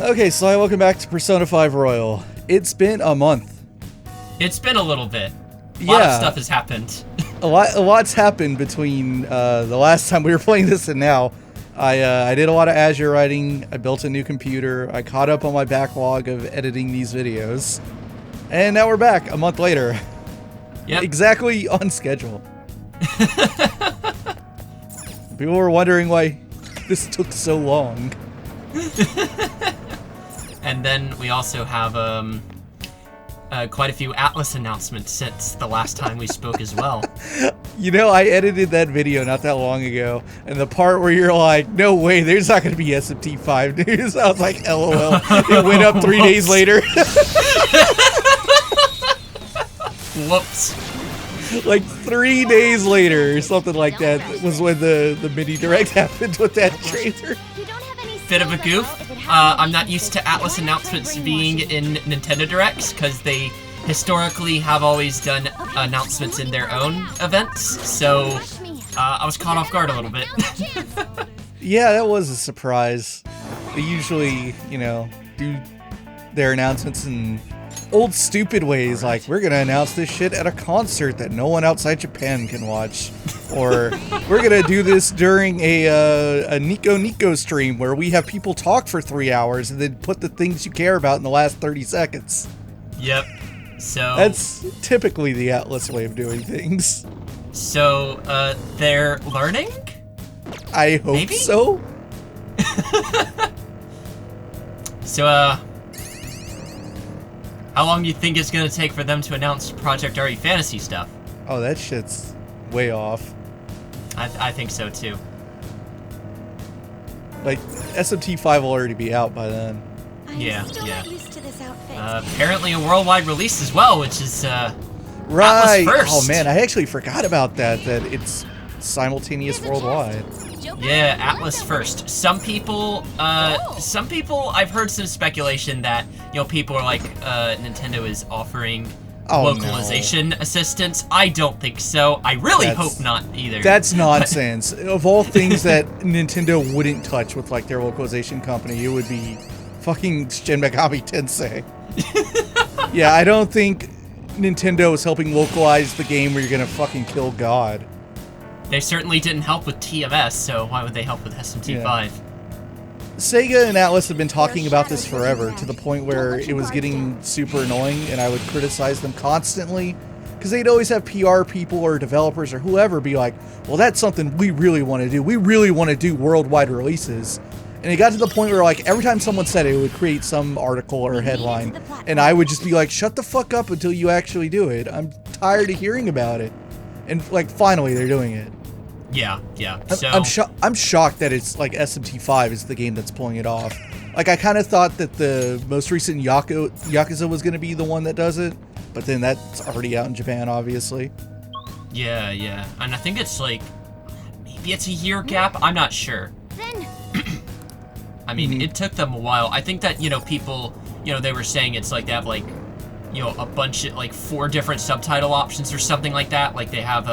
Okay, so welcome back to Persona 5 Royal. It's been a month. It's been a little bit. A lot of stuff has happened. A lot's happened between the last time we were playing this and now. I did a lot of Azure writing. I built a new computer. I caught up on my backlog of editing these videos. And now we're back a month later. Yep. Exactly on schedule. People were wondering why this took so long. And then we also have quite a few Atlus announcements since the last time we spoke as well. You know, I edited that video not that long ago, and the part where you're like, no way, there's not going to be SMT5 news, I was like, LOL. It went up 3 days later. Whoops. Like 3 days later, or something like that, was when the mini direct happened with that trailer. Bit of a goof. I'm not used to Atlus announcements being in Nintendo Directs, because they historically have always done announcements in their own events, so I was caught off guard a little bit. Yeah, that was a surprise. They usually, you know, do their announcements in old stupid ways, like, we're gonna announce this shit at a concert that no one outside Japan can watch. Or, we're gonna do this during a Nico stream where we have people talk for 3 hours and then put the things you care about in the last 30 seconds. Yep. So that's typically the Atlus way of doing things. So, they're learning? I hope Maybe? so. So, how long do you think it's gonna take for them to announce Project RE Fantasy stuff? Oh, that shit's way off. I think so too. Like, SMT5 will already be out by then. Yeah. Apparently a worldwide release as well, which is right. Atlus first. Oh man, I actually forgot about that. That it's simultaneous worldwide. Yeah, Atlus first. Some people I've heard some speculation that, you know, people are like, Nintendo is offering localization assistance. I don't think so. I really hope not either. That's nonsense. Of all things that Nintendo wouldn't touch with like their localization company, it would be fucking Shin Megami Tensei. Yeah, I don't think Nintendo is helping localize the game where you're gonna fucking kill God. They certainly didn't help with TMS, so why would they help with SMT5? Yeah. Sega and Atlus have been talking about this forever, to the point where it was getting super annoying, and I would criticize them constantly, because they'd always have PR people or developers or whoever be like, well, that's something we really want to do. We really want to do worldwide releases. And it got to the point where, like, every time someone said it, it would create some article or headline, and I would just be like, shut the fuck up until you actually do it. I'm tired of hearing about it. And, like, finally they're doing it. Yeah. So I'm shocked that it's like SMT5 is the game that's pulling it off. Like, I kind of thought that the most recent Yakuza was going to be the one that does it, but then that's already out in Japan, obviously. Yeah. And I think it's like, maybe it's a year gap. I'm not sure. I mean, it took them a while. I think that, you know, people, you know, they were saying it's like they have like, you know, a bunch of like 4 different subtitle options or something like that. Like they have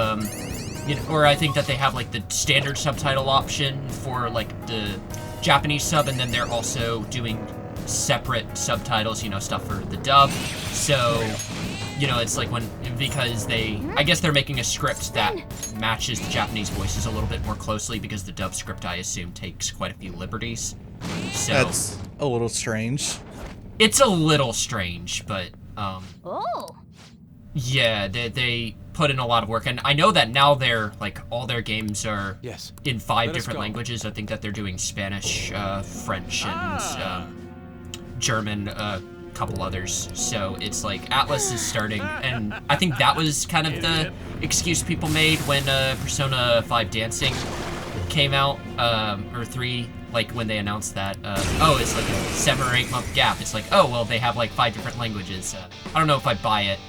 you know, or I think that they have like the standard subtitle option for like the Japanese sub, and then they're also doing separate subtitles, you know, stuff for the dub. So, you know, it's like because I guess they're making a script that matches the Japanese voices a little bit more closely, because the dub script, I assume, takes quite a few liberties. So that's a little strange. It's a little strange, but yeah, they put in a lot of work, and I know that now they're like all their games are in 5 different languages. I think that they're doing Spanish, French, and German, a couple others. So it's like Atlus is starting, and I think that was kind of the excuse people made when Persona 5 Dancing came out, or 3, like when they announced that, it's like a 7 or 8 month gap. It's like, oh, well, they have like 5 different languages. I don't know if I buy it.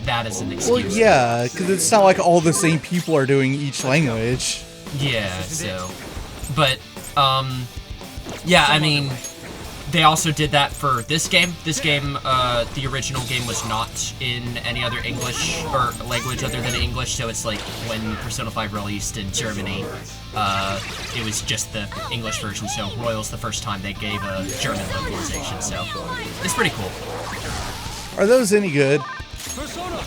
That as an excuse. Well, yeah, because it's not like all the same people are doing each language. Yeah, so, but, yeah, I mean, They also did that for this game. This game, the original game was not in any other English or language other than English, so it's like when Persona 5 released in Germany, it was just the English version, so Royal's the first time they gave a German localization, so it's pretty cool. Are those any good? Persona,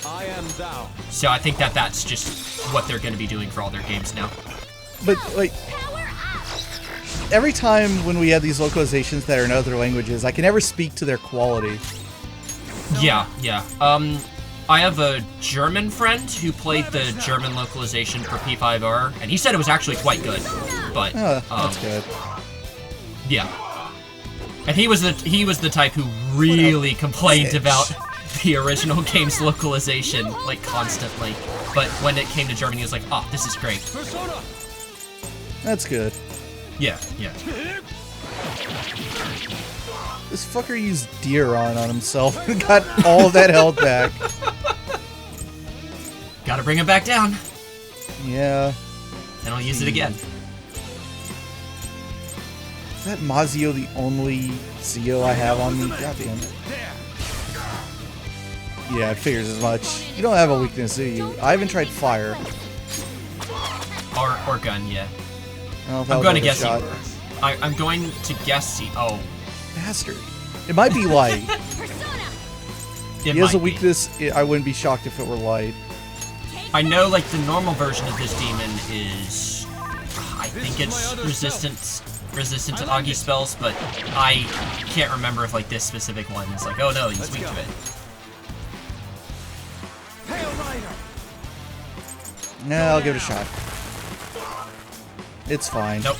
I am thou. So I think that that's just what they're going to be doing for all their games now. But, like, every time when we have these localizations that are in other languages, I can never speak to their quality. Yeah. I have a German friend who played the German localization for P5R, and he said it was actually quite good. But That's good. Yeah. And he was the type who really complained about the original game's localization, like, constantly. But when it came to German, he was like, oh, this is great. That's good. Yeah. This fucker used deer on himself and got all of that health back. Gotta bring it back down. Yeah. And I'll use it again. Is that Mazio the only Zio I have on me? God damn it. Yeah, it figures as much. You don't have a weakness, do you? I haven't tried fire. Or gun, yeah. I'm going to guess I'm going to guess oh. Bastard. It might be light. He has a weakness. I wouldn't be shocked if it were light. I know, like, the normal version of this demon is... I think it's resistant to Agi spells, but I can't remember if, like, this specific one is like, oh no, he's weak to it. Nah, I'll give it a shot. It's fine. Nope.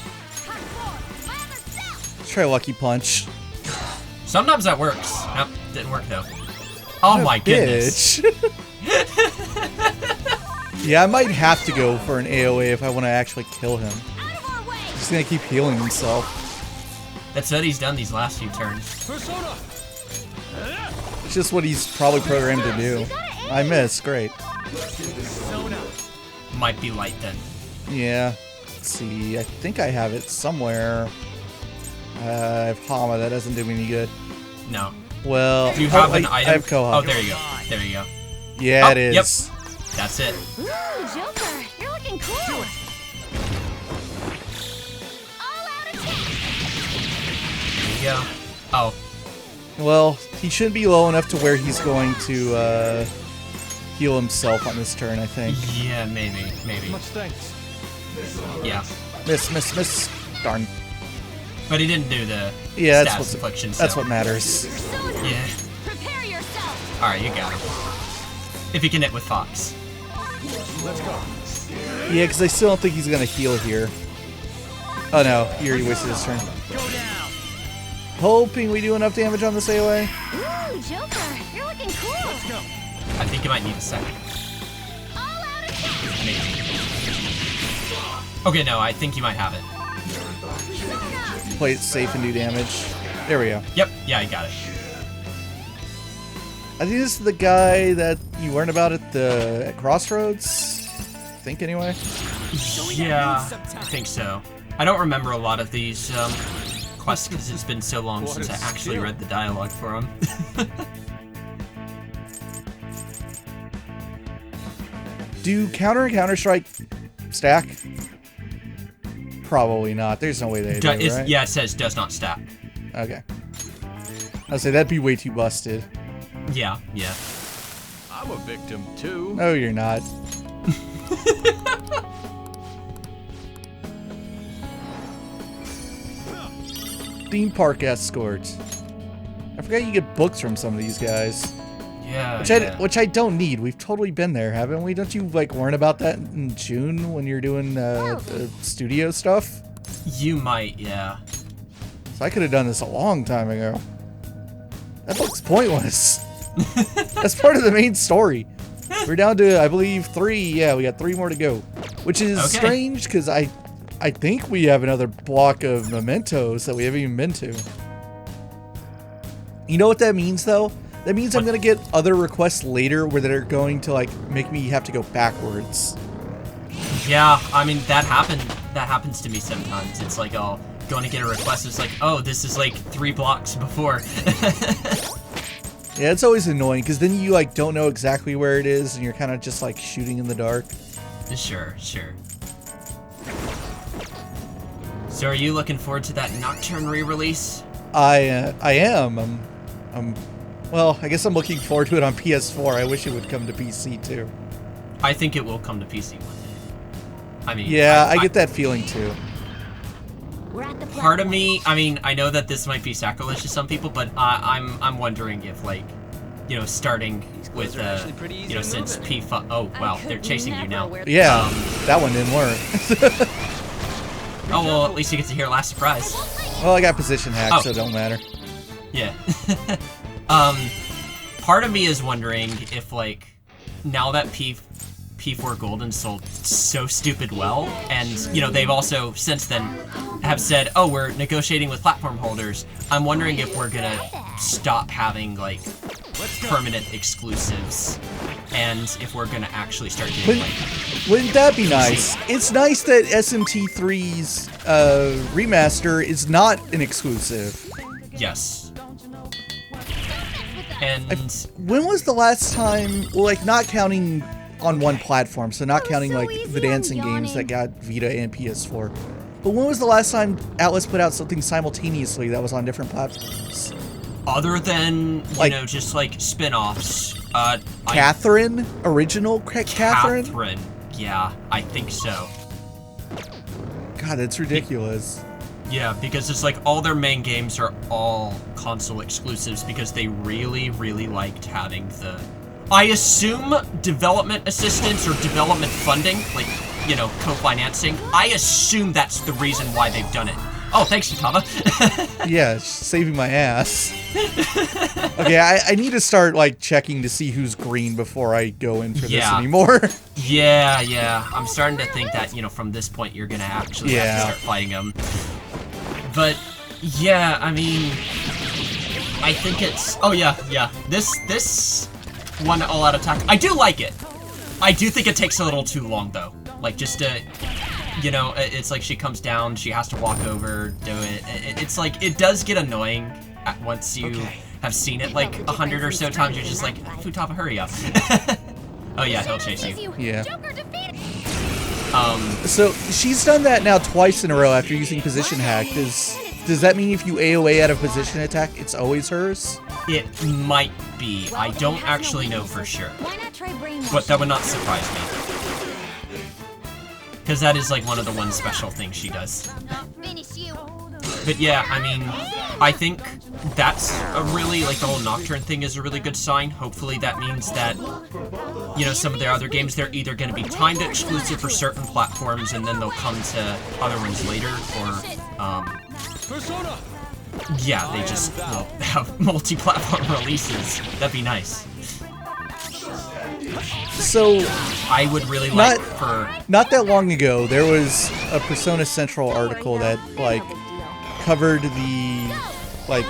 Let's try Lucky Punch. Sometimes that works. Nope, didn't work though. Oh my goodness. Yeah, I might have to go for an AoE if I want to actually kill him. He's gonna keep healing himself. That's what he's done these last few turns. It's just what he's probably programmed to do. I missed. Great. Might be light then. Yeah. Let's see. I think I have it somewhere. I have Hama. That doesn't do me any good. No. Well, do you have an item? I have Koha. Oh, there you go. There you go. Yeah, it is. Yep. That's it. Ooh, Joker, you're looking cool. All out attack. There you go. Oh. Well, he shouldn't be low enough to where he's going to heal himself on this turn, I think. Yeah, maybe. Much thanks. Yeah. Miss. Darn. But he didn't do the stats affliction. That's what matters. Yeah. Prepare yourself. All right, you got it. If he can hit with Fox. Let's go. Yeah, because I still don't think he's gonna heal here. Oh no, he already wasted his turn. Hoping we do enough damage on this AoE. Ooh, Joker, you're looking cool. Let's go. I think you might need a second. All out attack. Maybe. Okay, no, I think you might have it. Play it safe and do damage. There we go. Yep, yeah, I got it. I think this is the guy that you learned about at Crossroads. I think anyway. Yeah, I think so. I don't remember a lot of these quests because it's been so long since I actually read the dialogue for them. Do Counter and Counter-Strike stack? Probably not. There's no way they do, right? Yeah, it says does not stack. Okay. I'd say that'd be way too busted. Yeah. I'm a victim too. No, you're not. Theme Park Escort. I forgot you get books from some of these guys. Yeah. Which I don't need. We've totally been there, haven't we? Don't you like learn about that in June when you're doing studio stuff? You might, yeah. So I could have done this a long time ago. That book's pointless. That's part of the main story. We're down to, I believe, 3. Yeah, we got 3 more to go. Which is strange because I think we have another block of mementos that we haven't even been to. You know what that means, though? That means I'm going to get other requests later where they're going to, like, make me have to go backwards. Yeah, I mean, that happens to me sometimes. It's like, oh, going to get a request. It's like, oh, this is like 3 blocks before. Yeah, it's always annoying because then you like don't know exactly where it is and you're kind of just like shooting in the dark. Sure. So are you looking forward to that Nocturne re-release? I am. Well, I guess I'm looking forward to it on PS4. I wish it would come to PC too. I think it will come to PC one day. I mean, yeah, I get that feeling too. Part of me, I mean, I know that this might be sacrilege to some people, but I'm wondering if, like, you know, starting with, you know, since P5, oh, wow, they're chasing you now. Yeah, that one didn't work. Oh, well, at least you get to hear last surprise. Well, I got position hacked, so it don't matter. Yeah. Part of me is wondering if, like, now that P4 Golden sold so stupid well, and, you know, they've also, since then, have said, oh, we're negotiating with platform holders, I'm wondering if we're gonna stop having, like, permanent exclusives, and if we're gonna actually start doing, Wouldn't that be nice? It's nice that SMT3's remaster is not an exclusive. Yes. And when was the last time, well, like, not counting on one platform, so not counting like the dancing games that got Vita and PS4, but when was the last time Atlus put out something simultaneously that was on different platforms? other than, you know, just like spin-offs, Catherine? Original Catherine? Catherine, yeah, I think so. God, that's ridiculous. Yeah, because it's like all their main games are all console exclusives because they really, really liked having the, I assume, development assistance or development funding, like, you know, co-financing. I assume that's the reason why they've done it. Oh, thanks, Yutaba. Yeah, saving my ass. Okay, I need to start, like, checking to see who's green before I go in for this anymore. Yeah. I'm starting to think that, you know, from this point you're gonna actually have to start fighting them. But, yeah, I mean, I think it's... Oh, yeah. This one all-out attack, I do like it. I do think it takes a little too long, though. Like, just to... You know, it's like she comes down, she has to walk over, do it. It's like, it does get annoying once you have seen it like 100 or so times. You're just like, Futaba, hurry up. Oh yeah, he'll chase you. Yeah. So she's done that now twice in a row after using position hack. Does that mean if you AoA out of position attack, it's always hers? It might be. I don't actually know for sure. But that would not surprise me. Because that is like one of the one special things she does. But yeah, I mean, I think that's a really, like, the whole Nocturne thing is a really good sign. Hopefully that means that, you know, some of their other games, they're either going to be timed exclusive for certain platforms and then they'll come to other ones later, or, yeah, they just will have multi-platform releases. That'd be nice. So, I would really like not that long ago, there was a Persona Central article that, like, covered the, like,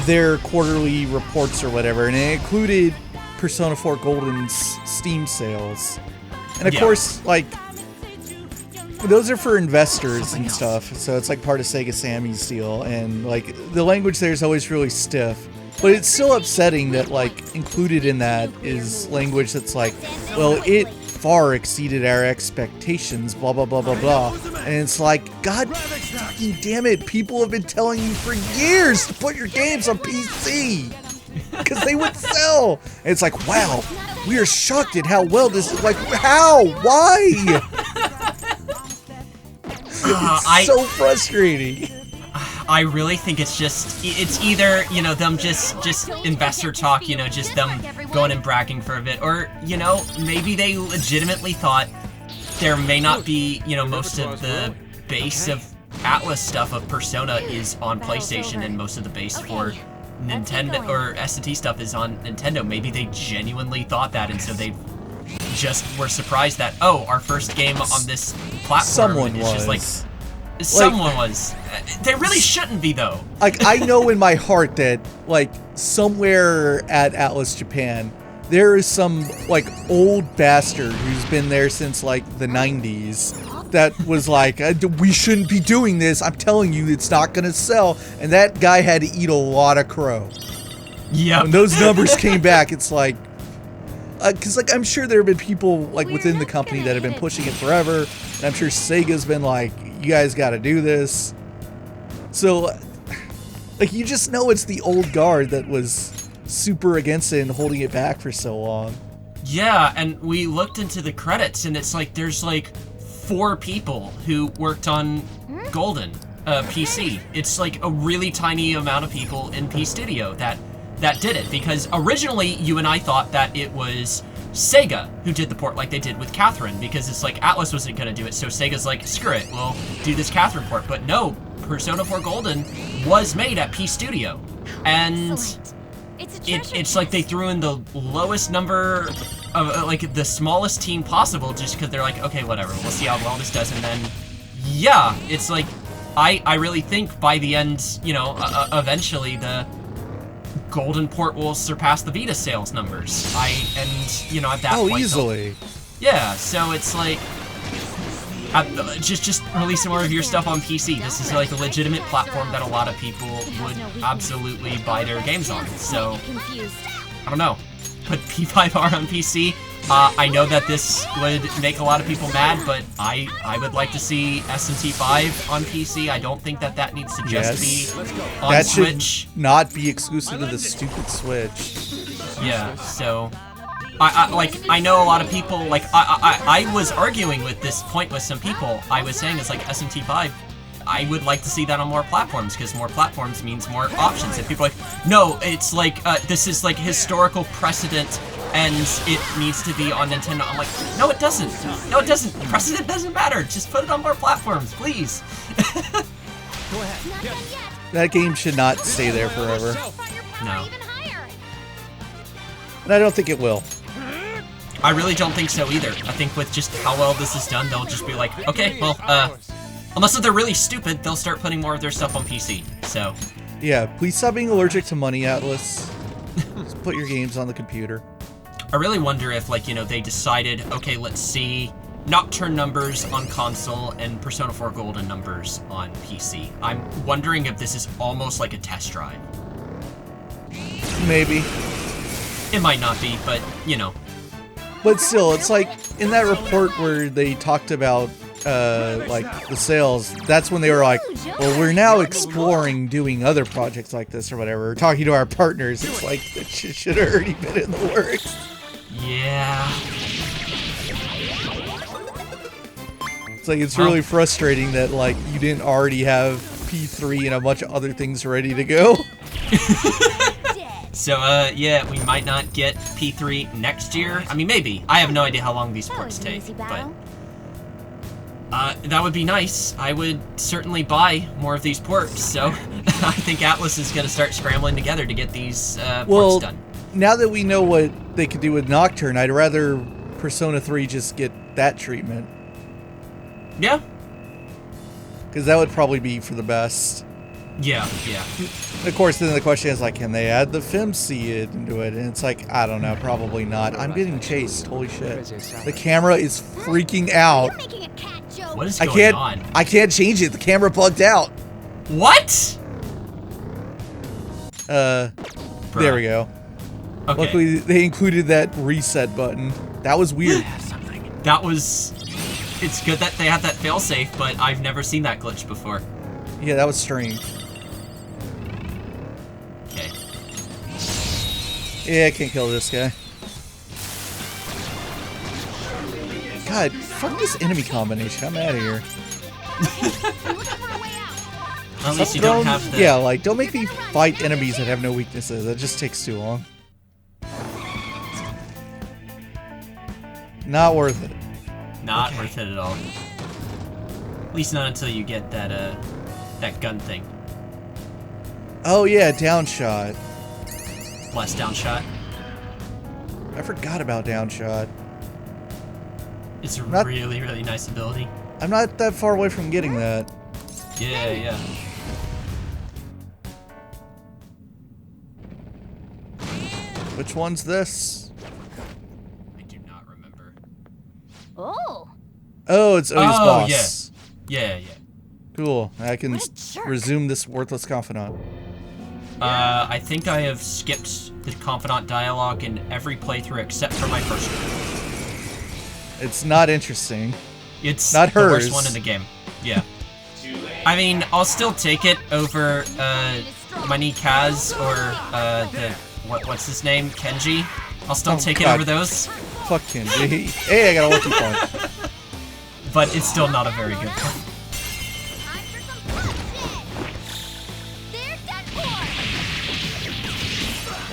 their quarterly reports or whatever, and it included Persona 4 Golden's Steam sales. And of course, like, those are for investors and stuff, so it's like part of Sega Sammy's deal, and, like, the language there is always really stiff. But it's still upsetting that, like, included in that is language that's like, well, it far exceeded our expectations, blah, blah, blah, blah, blah. And it's like, God fucking damn it, people have been telling you for years to put your games on PC! Because they would sell! And it's like, wow, we are shocked at how well this is, like, how? Why? It's so frustrating. I really think it's just, it's either, you know, them just investor talk, you know, just them going and bragging for a bit, or, you know, maybe they legitimately thought there may not be, you know, most of the base of Atlus stuff of Persona is on PlayStation and most of the base for Nintendo, or S&T stuff is on Nintendo. Maybe they genuinely thought that, and so they just were surprised that, oh, our first game on this platform is just like... Someone was. They really shouldn't be, though. Like, I know in my heart that, like, somewhere at Atlus Japan, there is some, like, old bastard who's been there since, like, the 90s that was like, we shouldn't be doing this. I'm telling you, it's not gonna sell. And that guy had to eat a lot of crow. Yeah. When those numbers came back, it's like, because like I'm sure there have been people like within the company that have been pushing it forever, and I'm sure Sega's been like, you guys got to do this. So, like, you just know it's the old guard that was super against it and holding it back for so long. Yeah, and we looked into the credits, and it's like there's like 4 people who worked on Golden PC. It's like a really tiny amount of people in P Studio that did it, because originally you and I thought that it was Sega who did the port like they did with Catherine, because it's like Atlus wasn't going to do it, so Sega's like, screw it, we'll do this Catherine port. But no, Persona 4 Golden was made at P Studio, and it's like they threw in the lowest number of like the smallest team possible, just because they're like, okay, whatever, we'll see how well this does. And then yeah, it's like I really think by the end, you know, eventually the Golden port will surpass the Vita sales numbers. You know, at that point, easily. Yeah, so it's like just releasing more of your stuff on PC. This is like a legitimate platform that a lot of people would absolutely buy their games on. So I don't know, put P5R on PC. I know that this would make a lot of people mad, but I would like to see SMT5 on PC. I don't think that needs to just be on that Switch. Should not be exclusive to the stupid Switch. Yeah, so I know a lot of people, like I was arguing with this point with some people. I was saying it's like SMT5. I would like to see that on more platforms, because more platforms means more options. And people are like, no, it's like this is like historical precedent, and it needs to be on Nintendo. I'm like, no, it doesn't. No, it doesn't. Precedent doesn't matter. Just put it on more platforms, please. Go ahead. Yes. That game should not stay there forever. No. And I don't think it will. I really don't think so either. I think with just how well this is done, they'll just be like, okay, well, unless they're really stupid, they'll start putting more of their stuff on PC, so. Yeah, please stop being allergic to money, Atlus. Just put your games on the computer. I really wonder if, like, you know, they decided, okay, let's see Nocturne numbers on console and Persona 4 Golden numbers on PC. I'm wondering if this is almost like a test drive. Maybe. It might not be, but, you know. But still, it's like, in that report where they talked about, like, the sales, that's when they were like, well, we're now exploring doing other projects like this or whatever. We're talking to our partners. It's like, that shit should have already been in the works. Yeah. It's like, it's really frustrating that, like, you didn't already have P3 and a bunch of other things ready to go. So, yeah, we might not get P3 next year. I mean, maybe. I have no idea how long these ports take, but that would be nice. I would certainly buy more of these ports, so I think Atlus is going to start scrambling together to get these ports done. Now that we know what they could do with Nocturne, I'd rather Persona 3 just get that treatment. Yeah. Because that would probably be for the best. Yeah, yeah. Of course, then the question is, like, can they add the FemC into it? And it's like, I don't know, probably not. I'm getting chased. Holy shit. The camera is freaking out. What is going on? I can't change it. The camera plugged out. What? There we go. Okay. Luckily, they included that reset button. That was weird. That was... It's good that they had that failsafe, but I've never seen that glitch before. Yeah, that was strange. Okay. Yeah, I can't kill this guy. God, fuck this enemy combination. I'm out of here. At least you don't have the... Yeah, like, don't make me fight enemies that have no weaknesses. That just takes too long. Not worth it. Not worth it at all. At least not until you get that, that gun thing. Oh yeah, downshot. Blast downshot. I forgot about downshot. It's a really, really nice ability. I'm not that far away from getting that. Yeah, yeah. Which one's this? I do not remember. Oh, Oh, it's Oya's boss. Yeah. Cool. I can What a jerk. resume this worthless confidant. I think I have skipped the confidant dialogue in every playthrough except for my first one. It's not interesting. It's Not the worst hers. one in the game. Yeah. I mean, I'll still take it over my knee Kaz or what's his name? Kenji. I'll still take it God. over those, Fuck Kenji. Hey, I got a lucky point. but it's still not a very good one. Time for some bullshit. There's that boy.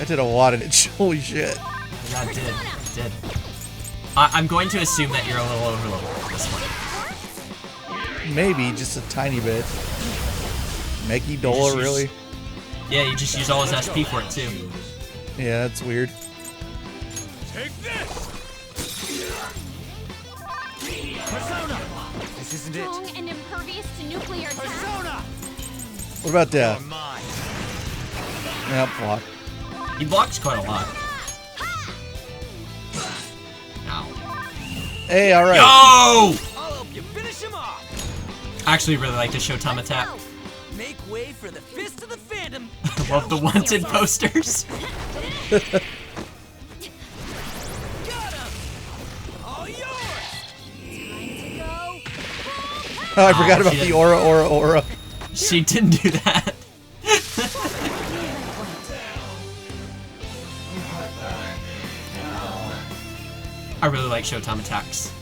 I did a lot of it. Holy shit. Yeah, it did. I'm going to assume that you're a little overloaded with this one. Maybe, just a tiny bit. Meki Dola, just use- really? Yeah, you just use all his SP for it too. Yeah, that's weird. Take this! Persona! This isn't it. Strong and impervious to nuclear attack. Persona! What about You're death? mine. Yeah, block. He blocks quite a lot. Ow. Hey, alright. Yo! I'll help you finish him off. I actually really like the Showtime attack. Make way for the fist of the Phantom. Love the wanted posters. Got him! All yours! Time to go. Oh, I forgot Oh, about she the didn't- aura. She didn't do that. I really like Showtime attacks.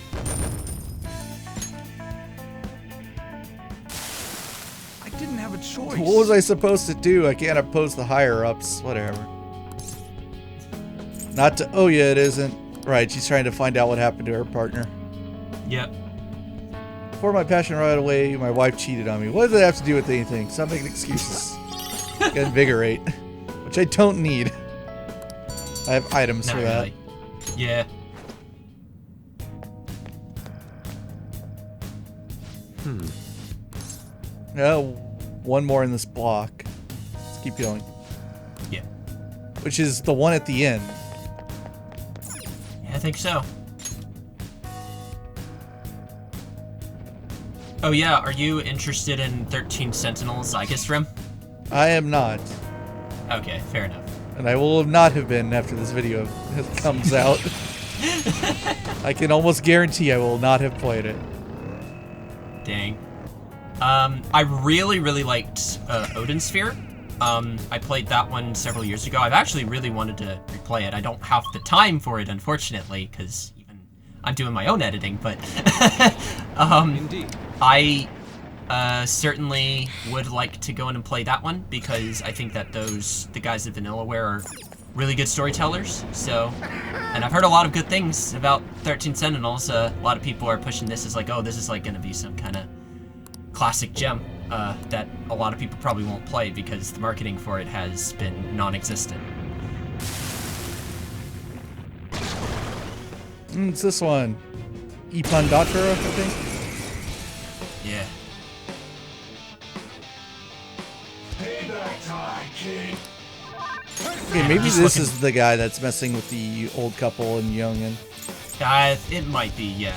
I didn't have a choice. What was I supposed to do? I can't oppose the higher-ups. Whatever. Not to... Oh, yeah, it isn't. Right, she's trying to find out what happened to her partner. Yep. Before my passion right away, my wife cheated on me. What does that have to do with anything? Stop making excuses. Gotta invigorate. Which I don't need. I have items Not for that. really. Yeah. One more in this block. Let's keep going. Yeah. Which is the one at the end. Yeah, I think so. Oh yeah, are you interested in 13 Sentinels Zygus Rim? I am not. Okay, fair enough. And I will not have been after this video comes out. I can almost guarantee I will not have played it. Dang. I really liked Odin Sphere. I played that one several years ago. I've actually really wanted to replay it. I don't have the time for it, unfortunately, because even I'm doing my own editing, but Indeed. I certainly would like to go in and play that one because I think that the guys at Vanillaware are really good storytellers. So, and I've heard a lot of good things about 13 Sentinels. A lot of people are pushing this as like, oh, this is like going to be some kind of classic gem that a lot of people probably won't play because the marketing for it has been non-existent. It's this one. Ipandatra, I think. Yeah. Okay, maybe Just this looking- is the guy that's messing with the old couple and Youngin. It might be, yeah.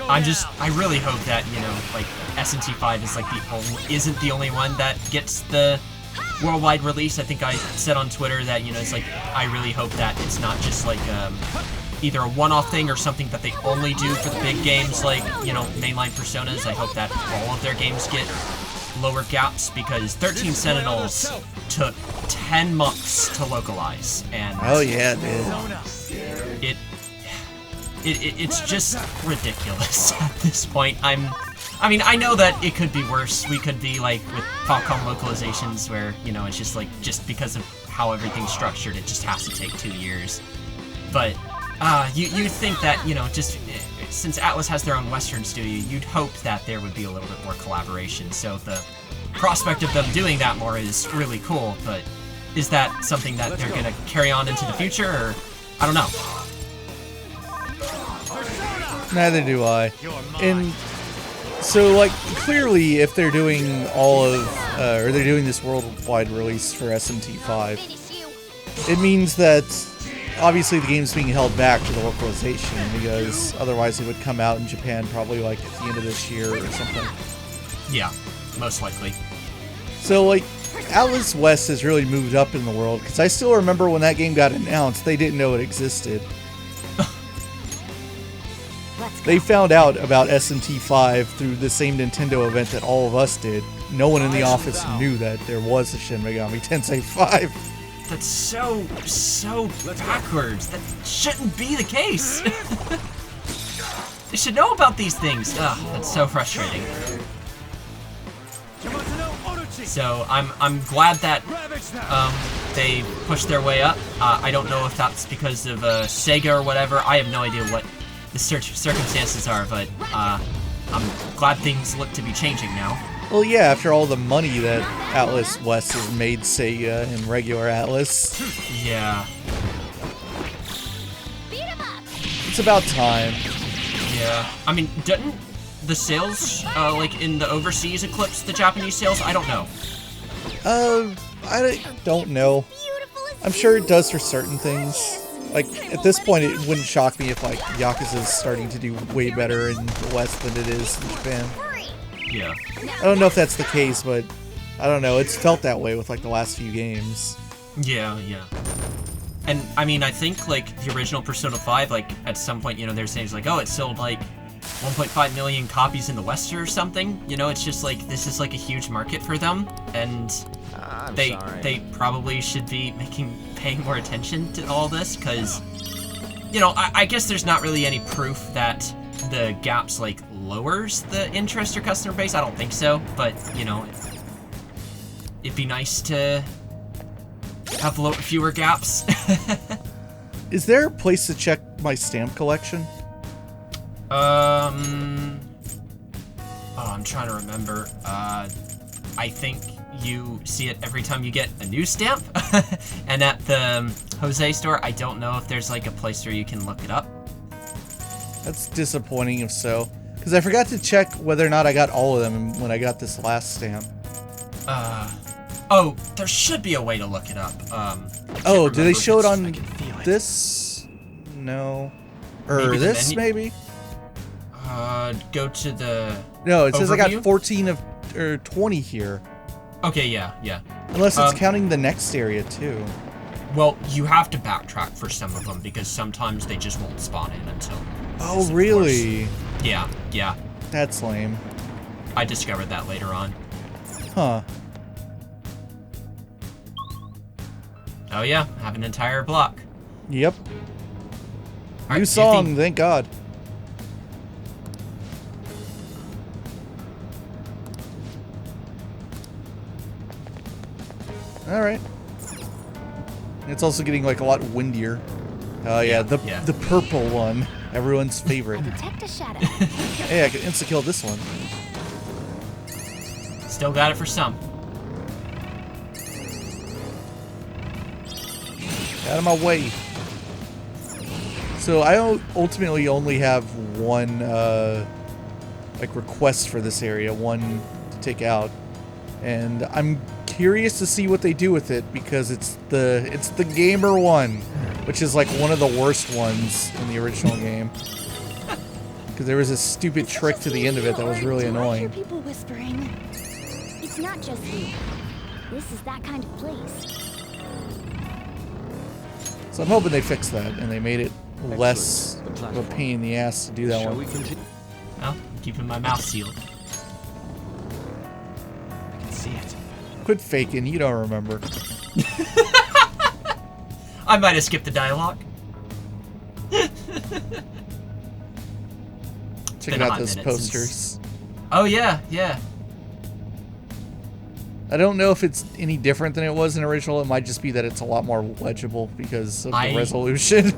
I really hope that, you know, like, SNT5 is like isn't the only one that gets the worldwide release. I think I said on Twitter that, you know, it's like, I really hope that it's not just like, either a one-off thing or something that they only do for the big games like, you know, mainline Personas. I hope that all of their games get lower gaps because 13 Sentinels took 10 months to localize, and Oh yeah, dude. it's just ridiculous at this point. I mean, I know that it could be worse. We could be like with Falcom localizations where, you know, it's just like, just because of how everything's structured, it just has to take 2 years. But you'd think that, you know, just since Atlus has their own Western studio, you'd hope that there would be a little bit more collaboration. So the prospect of them doing that more is really cool, but is that something that they're gonna carry on into the future, or I don't know. Neither do I. And so, like, clearly, if they're doing all of, or they're doing this worldwide release for SMT5, Finish you. it means that obviously the game's being held back for the localization because otherwise it would come out in Japan probably like at the end of this year or something. Yeah, most likely. So like Atlus West has really moved up in the world because I still remember when that game got announced, they didn't know it existed. They found out about SMT5 through the same Nintendo event that all of us did. No one in the office knew that there was a Shin Megami Tensei 5. That's so backwards. That shouldn't be the case. They should know about these things. Ugh, that's so frustrating. So I'm glad that they pushed their way up. I don't know if that's because of Sega or whatever. I have no idea what the circumstances are, but I'm glad things look to be changing now. Well, yeah, after all the money that Atlus West has made Sega and regular Atlus. Yeah. It's about time. Yeah. I mean, didn't the sales, like, in the overseas eclipse the Japanese sales? I don't know. I don't know. I'm sure it does for certain things. Like, at this point, it wouldn't shock me if, like, Yakuza's starting to do way better in the West than it is in Japan. Yeah. I don't know if that's the case, but I don't know. It's felt that way with, like, the last few games. Yeah, yeah. And, I mean, I think, like, the original Persona 5, like, at some point, you know, they're saying, like, oh, it sold, like, 1.5 million copies in the West or something. You know, it's just, like, this is, like, a huge market for them, and they probably should be paying more attention to all this, because, you know, I guess there's not really any proof that the gaps, like, lowers the interest or customer base. I don't think so, but, you know, it'd be nice to have fewer gaps. Is there a place to check my stamp collection? Oh, I'm trying to remember. I think you see it every time you get a new stamp. And at the Jose store, I don't know if there's like a place where you can look it up. That's disappointing if so. Because I forgot to check whether or not I got all of them when I got this last stamp. Oh, there should be a way to look it up. Oh, do they show it on this? No. Or Maybe this, maybe? Go to the No, it says I got overview? 14 or 20 here. Okay, yeah. Unless it's counting the next area, too. Well, you have to backtrack for some of them, because sometimes they just won't spawn in until... Oh, really? Yeah. That's lame. I discovered that later on. Huh. Oh yeah, have an entire block. Yep. Alright, New song, thank God. Alright. It's also getting like a lot windier. Oh yeah, the purple one. Everyone's favorite. Detect a shadow. Hey, I can insta-kill this one. Still got it for some. Out of my way. So I ultimately only have one like request for this area, one to take out, and I'm curious to see what they do with it because it's the gamer one, which is like one of the worst ones in the original game. Because there was a stupid trick to the end of it that was really annoying. I hear people whispering. It's not just you. This is that kind of place. So I'm hoping they fix that and they made it less of a pain in the ass to do that one. Well, I'm keeping my mouth sealed. I can see it. Quit faking, you don't remember. I might have skipped the dialogue. Check out those posters. Oh yeah. I don't know if it's any different than it was in original. It might just be that it's a lot more legible because of the resolution.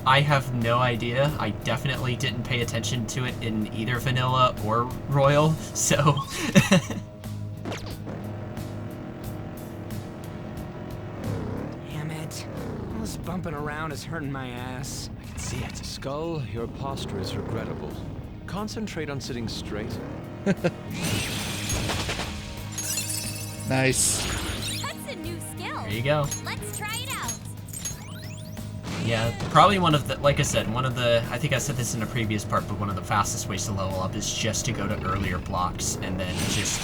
I have no idea. I definitely didn't pay attention to it in either vanilla or royal, so... Damn it. All this bumping around is hurting my ass. I can see it. Skull, your posture is regrettable. Concentrate on sitting straight. Nice. That's a new skill. There you go. Let's try it out. Yeah, probably one of the, like I said, I think I said this in a previous part, but one of the fastest ways to level up is just to go to earlier blocks and then just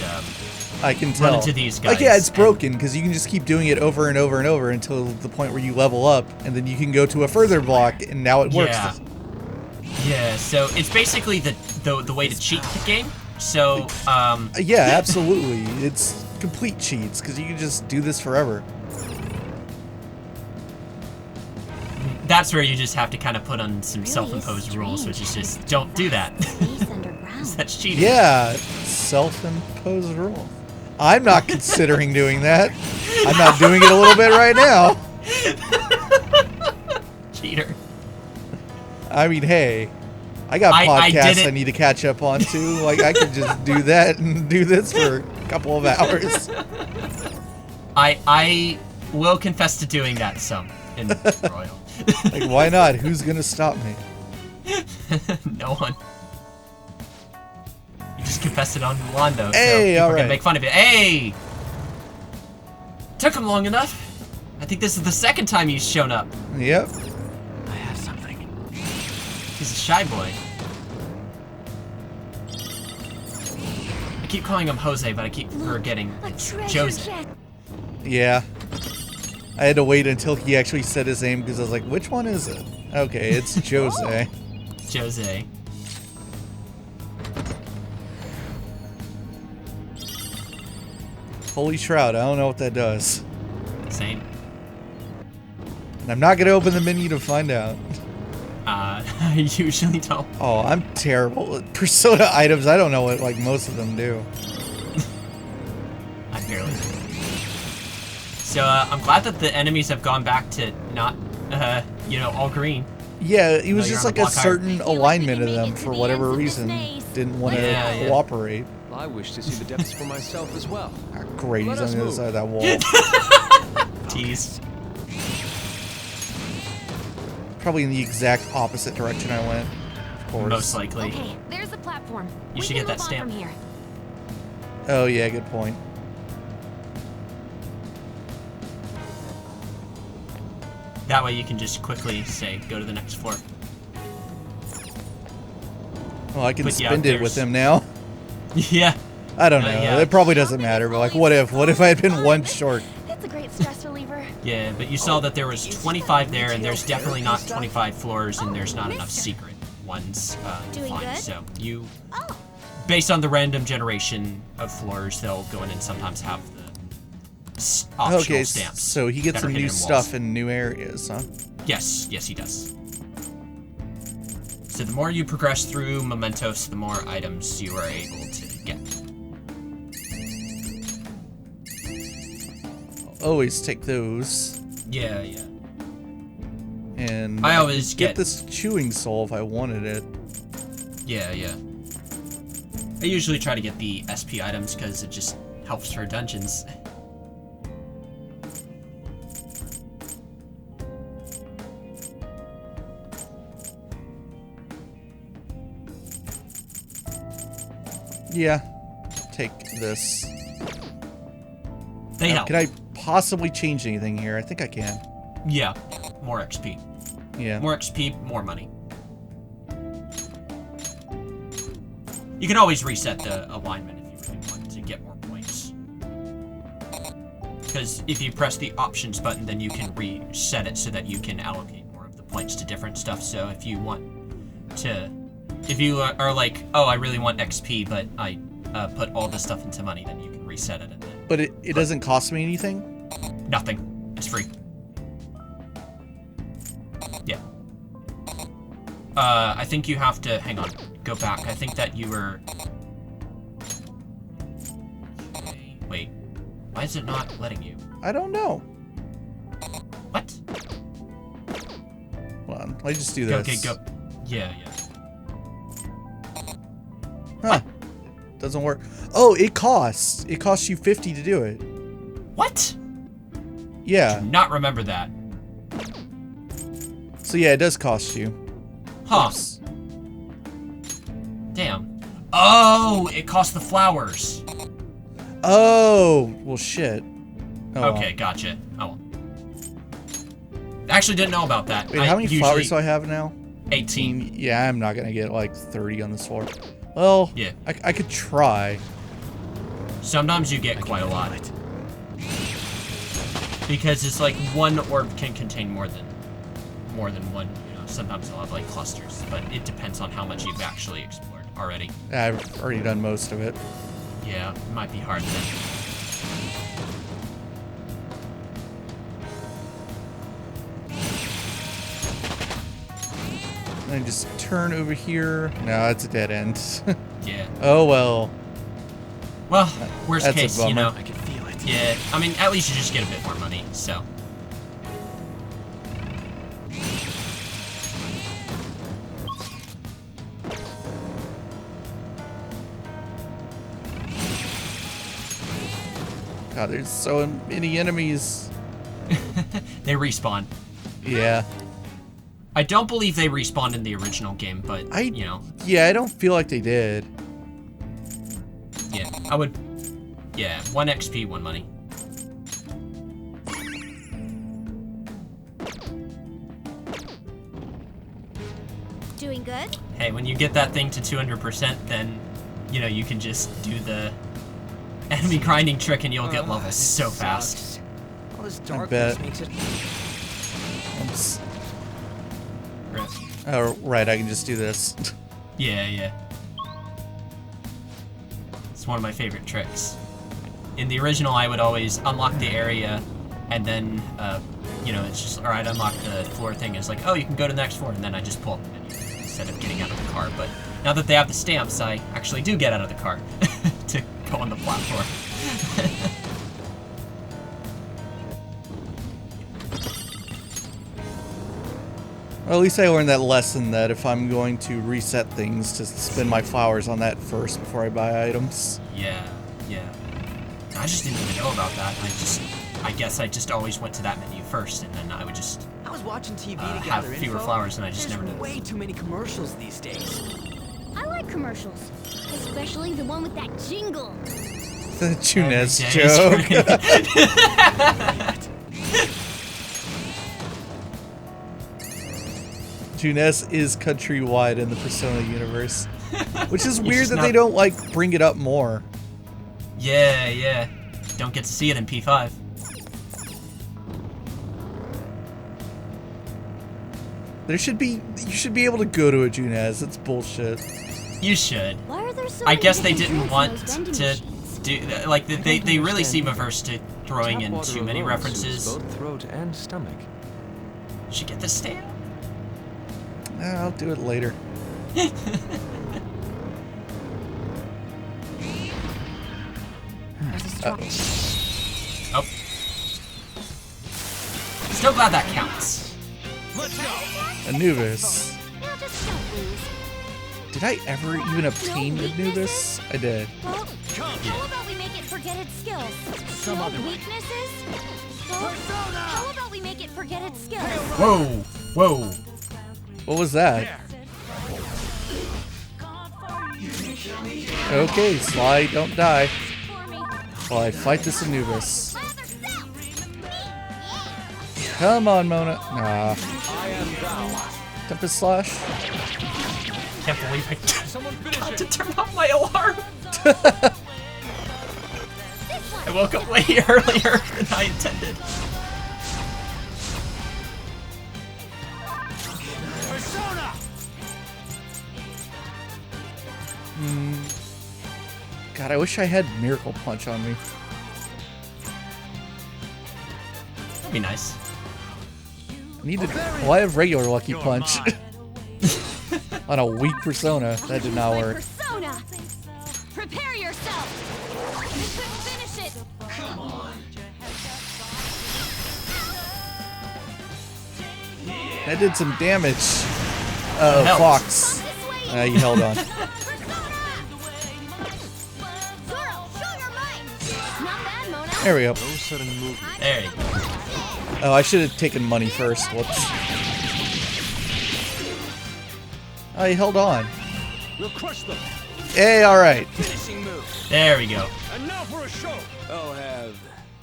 I can tell. run into these guys. Like, yeah, it's broken because you can just keep doing it over and over and over until the point where you level up, and then you can go to a further block, and now it works. Yeah, so it's basically the way to cheat the game. So, yeah, absolutely. It's complete cheats because you can just do this forever. that's where you just have to kind of put on some self-imposed rules, which is just don't do that. That's cheating. Yeah, self-imposed rule. I'm not considering doing that. I'm not doing it a little bit right now. Cheater. I mean, hey, I got podcasts I need to catch up on too. Like, I could just do that and do this for a couple of hours. I will confess to doing that some in Royal. Like, why not? Who's gonna stop me? No one. You just confessed it on Londo, hey, so all people right. can make fun of it. Hey! Took him long enough. I think this is the second time he's shown up. Yep. I have something. He's a shy boy. I keep calling him Jose, but I keep forgetting it's Jose. Yeah. I had to wait until he actually said his name because I was like, which one is it? Okay, it's Jose. Jose. Holy Shroud, I don't know what that does. Same. And I'm not going to open the menu to find out. I usually don't. Oh, I'm terrible at Persona items. I don't know what, like, most of them do. I barely do. So, I'm glad that the enemies have gone back to not, you know, all green. Yeah, it was No, just you're on like the a block certain higher. alignment of Make them it to for the whatever ends of this reason. maze. Didn't want to Yeah. cooperate. I wish to see the depths for myself as well. Ah, great, he's Let on us the other move. side of that wall. Tease. Probably in the exact opposite direction I went, of course. Most likely. Okay, there's the platform. You should We can get that move on stamp. from here. Oh, yeah, good point. That way you can just quickly say, go to the next floor. Well, I can But yeah, spend it with there's- him now. Yeah. I don't know. Yeah. It probably doesn't matter, but like, what if? What if I had been one short? That's a great stress reliever. Yeah, but you saw that there was 25 there, and there's definitely not 25 floors, and there's not enough secret ones to Doing find. good? So you, Oh, based on the random generation of floors, they'll go in and sometimes have the optional Okay, stamps. so he gets that are some new hidden in stuff walls. in new areas, huh? Yes, yes, he does. So the more you progress through Mementos, the more items you are able to get. Always take those. Yeah, yeah. And I always get get this chewing soul if I wanted it. Yeah, yeah. I usually try to get the SP items because it just helps for dungeons. Yeah. Take this. They Now, help. can I possibly change anything here? I think I can. Yeah, more XP. Yeah. More XP, more money. You can always reset the alignment if you really want to get more points. Because if you press the options button, then you can reset it so that you can allocate more of the points to different stuff. So if you want to... If you are like, oh, I really want XP, but I put all this stuff into money, then you can reset it and then... But it doesn't cost me anything? Nothing. It's free. Yeah. I think you have to... Hang on. Go back. I think that you were... Okay, wait. Why is it not letting you? I don't know. What? Hold on. Let me just do Go, this. okay, go. Yeah, yeah. Huh. Doesn't work. Oh, it costs. It costs you 50 to do it. What? Yeah. Do not remember that. So yeah, it does cost you. Huh. Oops. Damn. Oh, it cost the flowers. Oh, well shit. Oh, Okay, gotcha. Oh. Actually, didn't know about that. Wait, how many flowers do I have now? 18. Yeah, I'm not gonna get like 30 on this floor. Well, yeah, I could try. Sometimes you get quite a lot. Because it's like one orb can contain more than one. You know, sometimes they'll have like clusters, but it depends on how much you've actually explored already. I've already done most of it. Yeah, it might be hard then. And just turn over here. No, it's a dead end. Yeah. Oh well. Well, worst That's a case, you bummer. know. I can feel it. Yeah, I mean, at least you just get a bit more money, so. God, there's so many enemies. They respawn. Yeah. I don't believe they respawned in the original game, but, you know. Yeah, I don't feel like they did. Yeah, I would. Yeah, 1 XP, 1 money. Doing good? Hey, when you get that thing to 200%, then, you know, you can just do the enemy grinding trick and you'll get levels This so sucks. fast. All this bet. darkness makes it. Oops. Right. Oh, right, I can just do this. Yeah, yeah. It's one of my favorite tricks. In the original, I would always unlock the area, and then, you know, it's just, alright, unlock the floor thing. It's like, oh, you can go to the next floor, and then I just pull up the menu instead of getting out of the car. But now that they have the stamps, I actually do get out of the car to go on the platform. Well, at least I learned that lesson that if I'm going to reset things, to spend my flowers on that first before I buy items. Yeah, yeah. I just didn't even know about that. I guess I just always went to that menu first, and then I would just I was watching TV to have gather fewer info. flowers, and I just There's never did. way too many commercials these days. I like commercials, especially the one with that jingle. The Junez Every day is joke. Junez is countrywide in the Persona universe. Which is weird that they don't, like, bring it up more. Yeah, yeah. Don't get to see it in P5. You should be able to go to a Junez. It's bullshit. You should. Why are there so I many guess they different didn't drinks want in those to vending machines? do like they really seem averse to throwing in Tap water too many alone soothes references. both throat and stomach. Should get the stamp. I'll do it later. There's a strong. Oh. Still glad that counts. Anubis. Now just don't lose. Did I ever even obtain Anubis? I did. Well, how about we make it forget its skills? Some other weaknesses? Well, how about we make it forget its skills? Whoa, whoa. What was that? Okay, Sly, don't die For me. while I fight this Anubis. Father Self! Come on, Mona. Nah. Tempest Slash. Can't believe I got to turn off my alarm. I woke up way earlier than I intended. God, I wish I had Miracle Punch on me. That'd be nice. I need to. Well, I have regular Lucky Punch. On a weak Persona. That did not My work. persona! Prepare yourself! You couldn't finish it! That did some damage. Uh-oh, Helps. Fox. This way! You held on. Persona! Zoro, show your might! Not bad, Mona. There we go. No sudden movement. There you go. Oh, I should have taken money first. Whoops. Oh, he held on. We'll crush them. Hey, alright. Finishing move. There we go. And now for a show. I'll have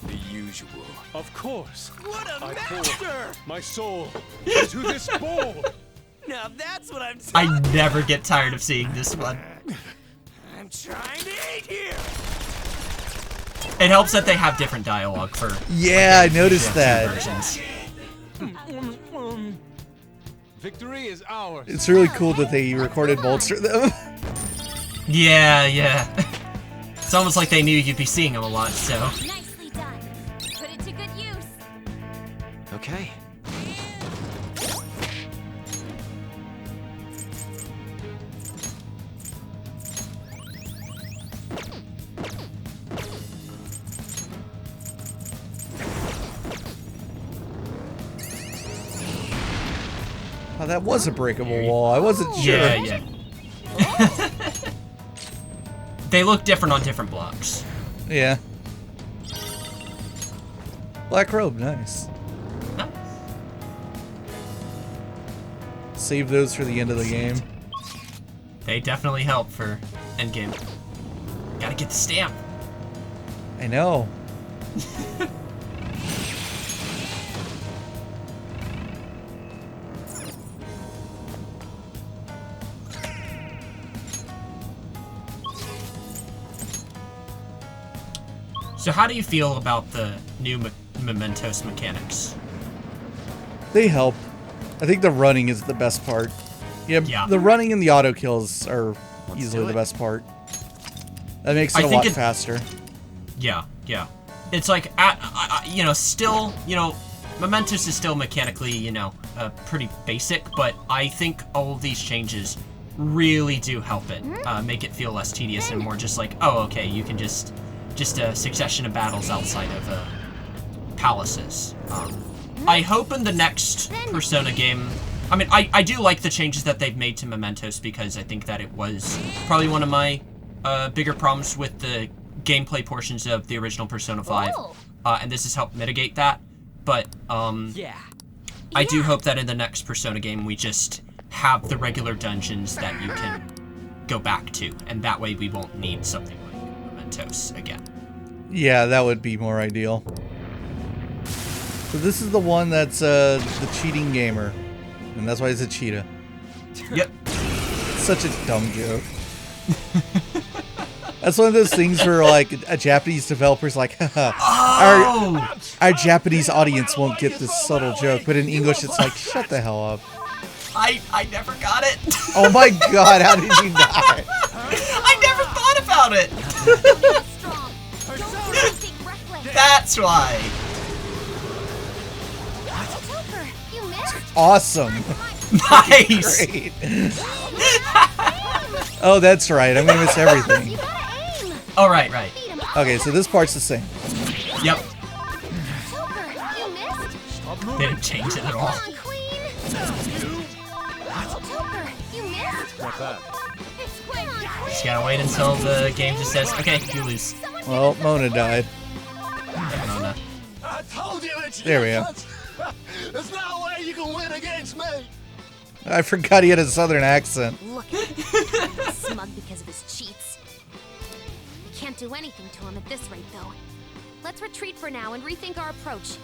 The usual. Of course. What a I master! pour my soul into this bowl. Now that's what I'm I talking. never get tired of seeing this one. I'm trying to eat here. It helps that they have different dialogue for Yeah, I the noticed two that. versions. Victory is ours. It's really cool that they recorded both of them. Yeah, yeah. It's almost like they knew you'd be seeing them a lot, so. Nicely done. Put it to good use. Okay. Oh, that was a breakable wall. I wasn't sure. Yeah, yeah. They look different on different blocks. Yeah. Black robe, nice. Huh? Save those for the end of the game. They definitely help for endgame. Gotta get the stamp. I know. So how do you feel about the new Mementos mechanics? They help. I think the running is the best part. Yeah. The running and the auto kills are easily the best part. That makes it a lot faster. Yeah, yeah. It's like, you know, still, you know, Mementos is still mechanically, you know, pretty basic, but I think all of these changes really do help it, make it feel less tedious and more just like, oh, okay, you can just a succession of battles outside of palaces. I hope in the next Persona game, I mean, I do like the changes that they've made to Mementos because I think that it was probably one of my bigger problems with the gameplay portions of the original Persona 5, and this has helped mitigate that. But I do hope that in the next Persona game we just have the regular dungeons that you can go back to, and that way we won't need something like Mementos again. Yeah, that would be more ideal. So this is the one that's the cheating gamer, and that's why it's a cheetah. Yep. Such a dumb joke. That's one of those things where like a Japanese developer's like, haha, our Japanese audience won't get this subtle joke, but in English it's like, shut the hell up. I never got it. Oh my god, how did you not? I never thought about it. That's why. Awesome. Nice. Great. Oh, that's right. I'm gonna miss everything. Oh, right, right. Okay, so this part's the same. Yep. They didn't change it at all. Just gotta wait until the game just says, okay, you lose. Well, Mona died. Mona. I told you it's there we go. There's no way you can win against me. I forgot he had a southern accent. Look at him. Smug because of his cheats. We can't do anything to him at this rate, though. Let's retreat for now and rethink our approach.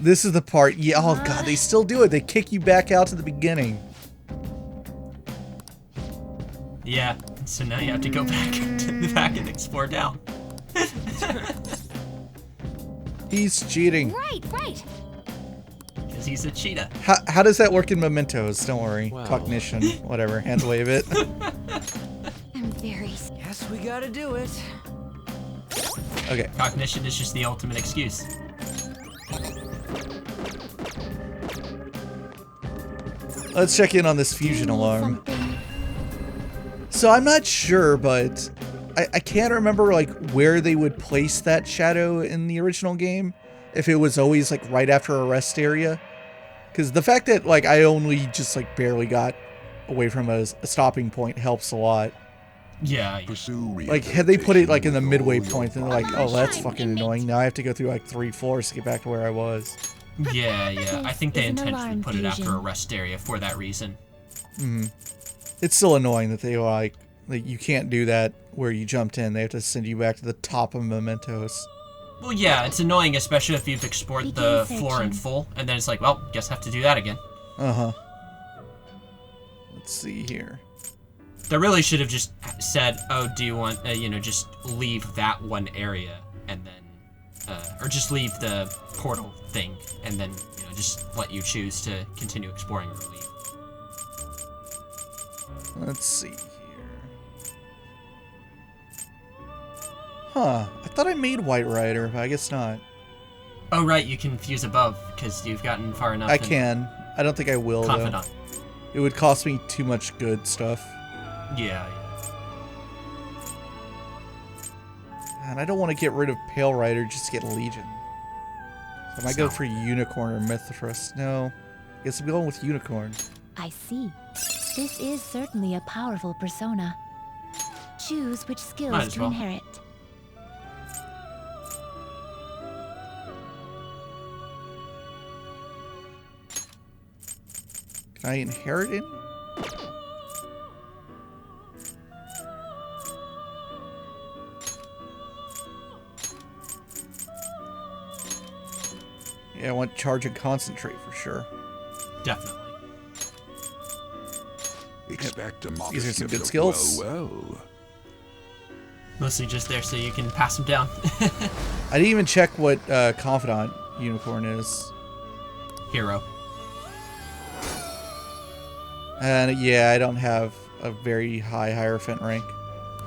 This is the part. Yeah. Oh god, they still do it. They kick you back out to the beginning. Yeah. So now you have to go back to the back and explore down. He's cheating. Right, right. Because he's a cheetah. How does that work in Mementos? Don't worry. Wow. Cognition, whatever. Hand wave it. I'm very... Guess we gotta do it. Okay. Cognition is just the ultimate excuse. Let's check in on this fusion alarm. So I'm not sure, but I can't remember like where they would place that shadow in the original game. If it was always like right after a rest area. Because the fact that like I only just like barely got away from a stopping point helps a lot. Yeah. Like had they put it like in the midway point, then they're like, oh, that's fucking annoying. Now I have to go through like 3 floors to get back to where I was. Yeah, yeah. I think they Is an intentionally alarm put it after fusion. a rest area for that reason. It's still annoying that they like you can't do that where you jumped in. They have to send you back to the top of mementos. Well, yeah, it's annoying, especially if you've explored the floor in full, and then it's like, well, guess I have to do that again. Uh-huh. Let's see here. They really should have just said, oh, do you want, just leave that one area, and then, or just leave the portal thing, and then, just let you choose to continue exploring or leave. Let's see here. Huh. I thought I made White Rider, but I guess not. Oh, right, you can fuse above, because you've gotten far enough. I can. I don't think I will, Confidant. though. It would cost me too much good stuff. Yeah. And I don't want to get rid of Pale Rider just to get Legion. So I might go for Unicorn or Mithras. No. I guess I'm going with Unicorn. I see. This is certainly a powerful persona. Choose which skills to inherit. Can I inherit it? Yeah, I want Charge and Concentrate for sure. Definitely. Expect a These are some good skills. Well. Mostly just there so you can pass them down. I didn't even check what Confidant Unicorn is. Hero. And yeah, I don't have a very high Hierophant rank.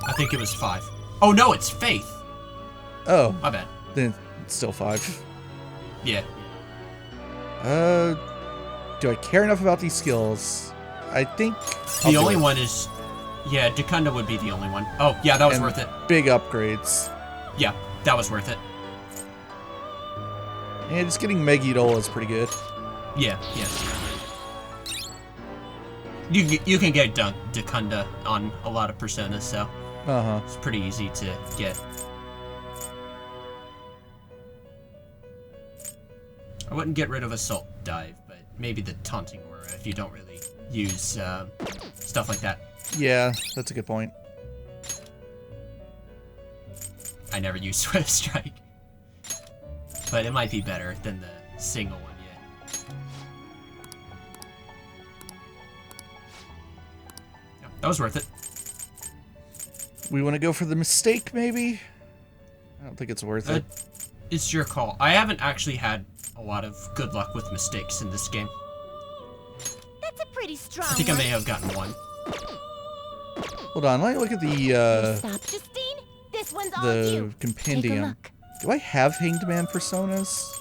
I think it was 5. Oh no, it's Faith. Oh. My bad. Then it's still 5. Yeah. Do I care enough about these skills? I think the only one is, yeah, Dekunda would be the only one. Oh, yeah, that was worth it. Big upgrades. Yeah, that was worth it. And just getting Megidol is pretty good. Yeah. You can get Dekunda on a lot of personas, so it's pretty easy to get. I wouldn't get rid of Assault Dive, but maybe the Taunting Aura if you don't really use stuff like that. Yeah, that's a good point. I never use Swift Strike, but it might be better than the single one, yeah. That was worth it. We want to go for the mistake, maybe? I don't think it's worth it. It's your call. I haven't actually had a lot of good luck with mistakes in this game. That's a pretty strong I think I may have gotten one. Hold on, let me look at the Stop, Justine. This one's all you. compendium. Take a look. Do I have Hanged Man personas?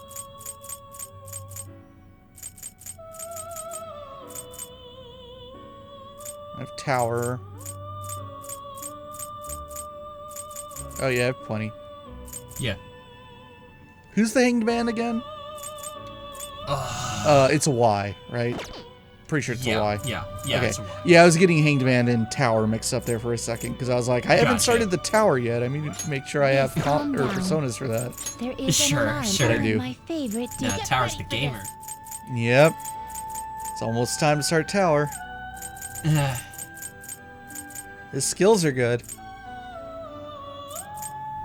I have Tower. Oh yeah, I have plenty. Yeah. Who's the Hanged Man again? It's a Y, right? Pretty sure it's a Y. Yeah, okay. it's a Y. Yeah, I was getting Hanged Man and Tower mixed up there for a second because I was like, I haven't Gotcha. started the Tower yet. I mean, to make sure I have Calm down. personas for that. There is Sure, an alarm sure. behind I do. my favorite Yeah, Get Tower's the ready for gamer. Yep. It's almost time to start Tower. His skills are good.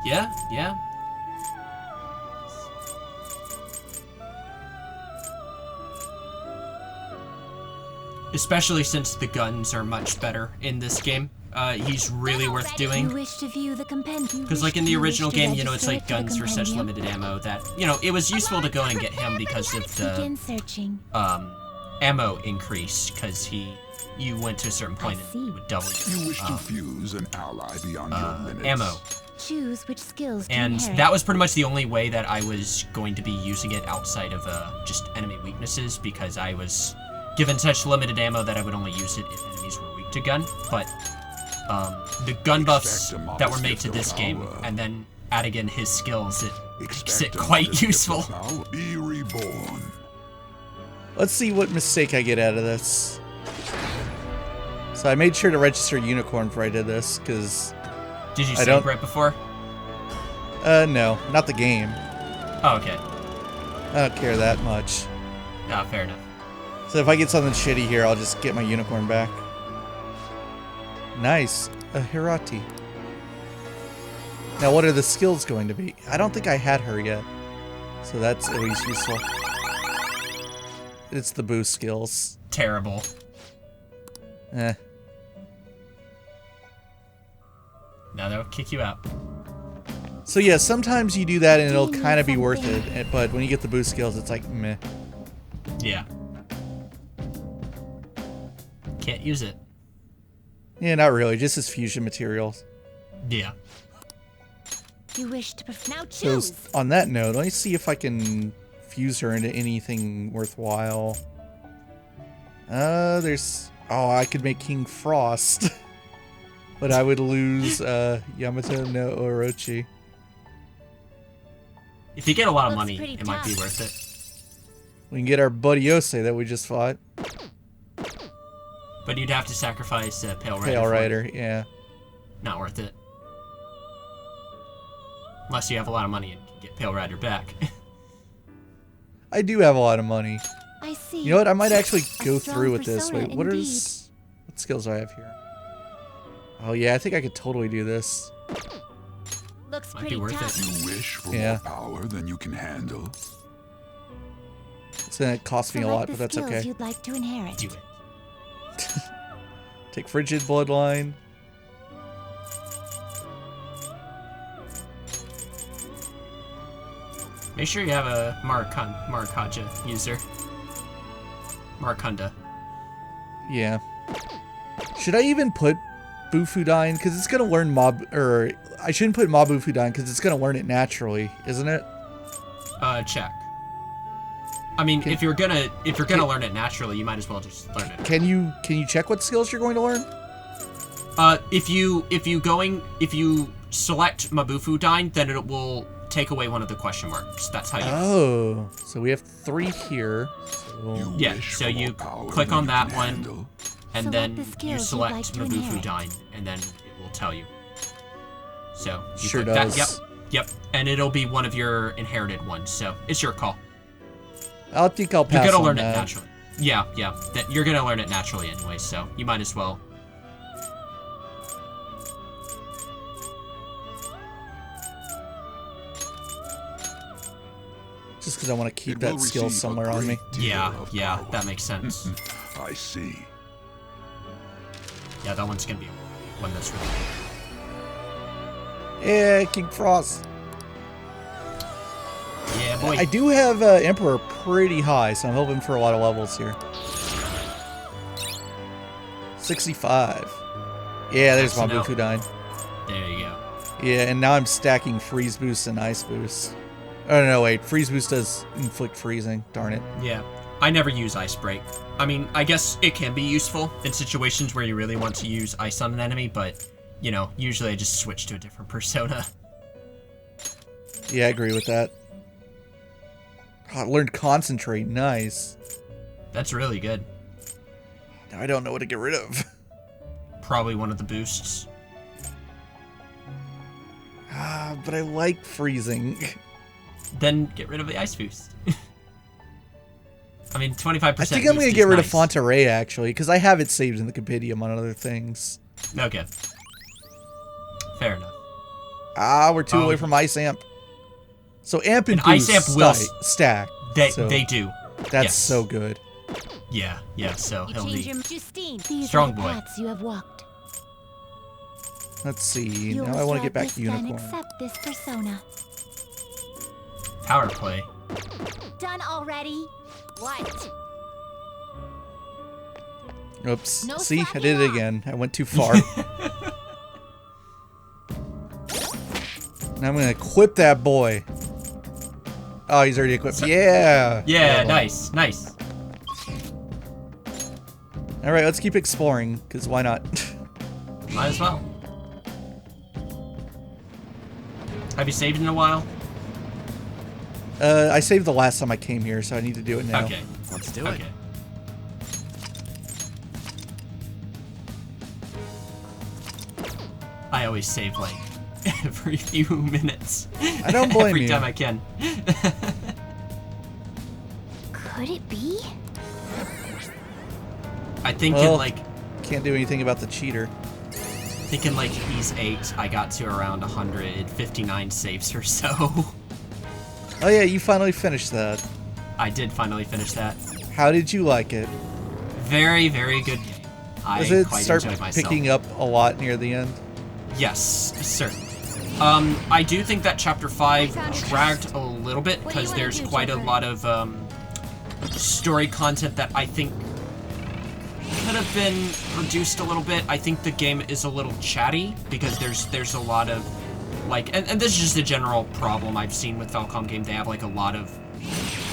Yeah. Especially since the guns are much better in this game. He's really worth You doing. wish to view the compendium. Because like in the original game, it's like guns for such limited ammo that, it was useful to go and get him because of Begin the searching. ammo increase, because you went to a certain point and it would double You wish to your fuse an ally beyond your limits. ammo. Choose which skills to And inherit. that was pretty much the only way that I was going to be using it outside of just enemy weaknesses, because I was given such limited ammo that I would only use it if enemies were weak to gun. But the gun buffs that were made to this game, and then adding in his skills, it makes it quite useful. Be reborn. Let's see what mistake I get out of this. So I made sure to register Unicorn before I did this, because... Did you I save don't- right before? No, not the game. Oh, okay. I don't care that much. Ah, fair enough. So if I get something shitty here, I'll just get my Unicorn back. Nice. A Hirati. Now, what are the skills going to be? I don't think I had her yet. So that's at least useful. It's the boost skills. Terrible. Eh. Now they'll kick you out. So yeah, sometimes you do that and it'll kind of be worth it. But when you get the boost skills, it's like, meh. Yeah. Can't use it. Yeah, not really. Just as fusion materials. Yeah. You wish to now So choose. on that note, let me see if I can fuse her into anything worthwhile. There's... Oh, I could make King Frost. But I would lose Yamato no Orochi. If you get a lot of Looks money, pretty it might be tough. worth it. We can get our buddy Yosei that we just fought. But you'd have to sacrifice Pale Rider. Pale for it. Rider, yeah. Not worth it. Unless you have a lot of money and can get Pale Rider back. I do have a lot of money. I see. You know what? I might actually A go strong through with this. persona Wait, what indeed. is... What skills do I have here? Oh yeah, I think I could totally do this. Looks Might be pretty worth tough. it. You wish for Yeah. more power than you can handle. So then it costs me a Select lot, the but that's skills okay. you'd like to inherit. Do it. Take Frigid Bloodline. Make sure you have a Marakaja user. Marakunda. Yeah. Should I even put Bufudyne? Because it's going to learn Mob... Or, I shouldn't put Mabufudyne because it's going to learn it naturally, isn't it? Check. I mean, Okay. if you're gonna learn it naturally, you might as well just learn it. Can you check what skills you're going to learn? If you select Mabufudyne, then it will take away one of the question marks. That's how you. Oh. So we have 3 here. So You Yeah, wish so for you more power click than on you that can one. handle. And Select then the you skills you'd select like to inherit. Mabufudyne, and then it will tell you. So you Sure click that. does. Yep. And it'll be one of your inherited ones. So it's your call. I think I'll You're pass gonna on learn that. it naturally. Yeah. That you're gonna learn it naturally anyway. So you might as well. Just because I want to keep It that will skill receive a somewhere on me. great deal Yeah. of Yeah. power. That makes sense. I see. Yeah. That one's gonna be one that's really. Yeah, King Frost. Yeah, boy. I do have Emperor pretty high, so I'm hoping for a lot of levels here. 65. Yeah, there's my That's enough. Bufudyne. There you go. Yeah, and now I'm stacking freeze boost and ice boost. Oh no, wait, freeze boost does inflict freezing. Darn it. Yeah. I never use Ice Break. I mean, I guess it can be useful in situations where you really want to use ice on an enemy, but, you know, usually I just switch to a different persona. Yeah, I agree with that. Oh, I learned concentrate. Nice. That's really good. Now I don't know what to get rid of. Probably one of the boosts. But I like freezing. Then get rid of the Ice Boost. I mean, 25% I think I'm boost gonna is get rid of nice. Fonterey actually, because I have it saved in the compendium on other things. Okay. Fair enough. We're 2 away from Ice Amp. So Amp and And Ice Boost Amp will stack. They so they do. That's yes. so good. Yeah, so You he'll change be... your Justine. These Strong are the boy. paths you have walked. Let's see. You Now I must want to get let back to this gun Unicorn. accept this persona. Power play. Done already? What? Oops. No See, I slacking did it off. again. I went too far. Now I'm gonna equip that boy. Oh, he's already equipped. Yeah. Yeah, Well, nice. All right, let's keep exploring, because why not? Might as well. Have you saved in a while? I saved the last time I came here, so I need to do it now. Okay. Let's do it. Okay. I always save like every few minutes. I don't blame every you. time I can. Could it be? I think Well, it like Can't do anything about the cheater. think in like Ys 8, I got to around 159 saves or so. Oh yeah, you finally finished that. I did finally finish that. How did you like it? Very, very good. Does it quite start enjoyed myself. picking up a lot near the end? Yes, certainly. I do think that Chapter 5 dragged a little bit because there's quite a lot of story content that I think could have been reduced a little bit. I think the game is a little chatty because there's a lot of like, and this is just a general problem I've seen with Falcom game. They have like a lot of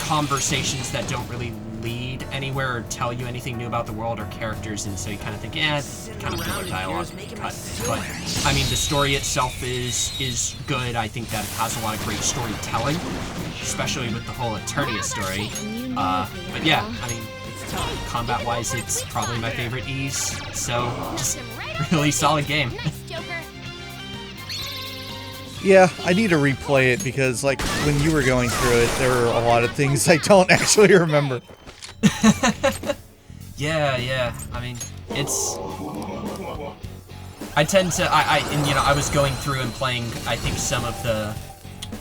conversations that don't really lead anywhere or tell you anything new about the world or characters, and so you kind of think, kind of filler dialogue cut. But I mean, the story itself is good. I think that it has a lot of great storytelling, especially with the whole Eternia story. But yeah, I mean, combat-wise, it's probably my favorite Ys. So just really solid game. Yeah, I need to replay it because, like, when you were going through it, there were a lot of things I don't actually remember. Yeah. I mean, it's... I tend to... I was going through and playing, I think, some of the